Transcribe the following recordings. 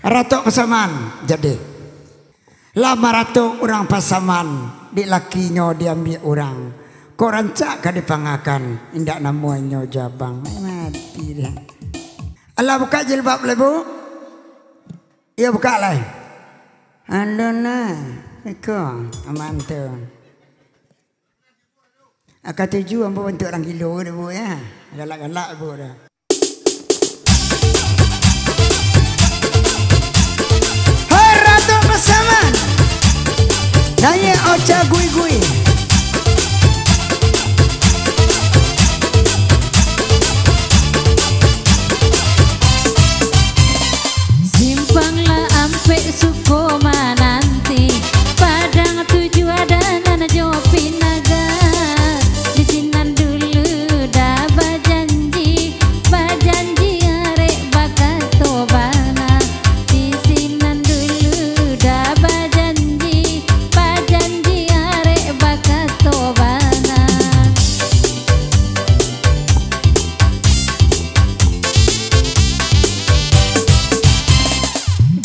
Ratok pasaman jadi. Lama ratok orang pasaman di lakinya diambil orang. Kau rancak ka dipangakan indak namanya jabang. Mati dia. Allah buka jilbab lebu. Ia buka lah. Andona, iko aman tu. Akak tuju ambo bentuk orang kilo dah bu ya. Galak-galak bu dah. Hai Ratu Pasaman. Naya ocha gui-gui. Simpanglah ampe Sukoma nanti. Padang tuju ada nana Jopi naga. Di sinan dulu dah bajanji arek bakato bana. Di sinan dulu dah bajanji arek bakato bana.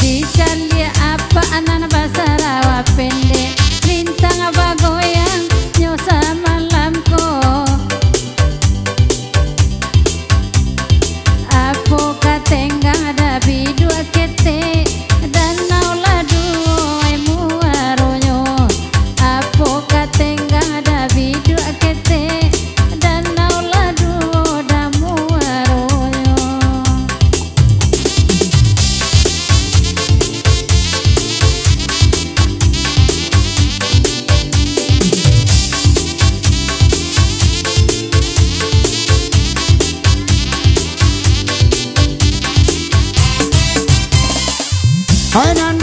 Dicandia apa anak bahasa rawa pendek. Lintang apa goyang nyosa malamko. Apo katenggang ada bidua kete. Danau ladu emu aronyo. Apo katenggang ada bidua kete. Danau ladu damu aronyo. Hai nan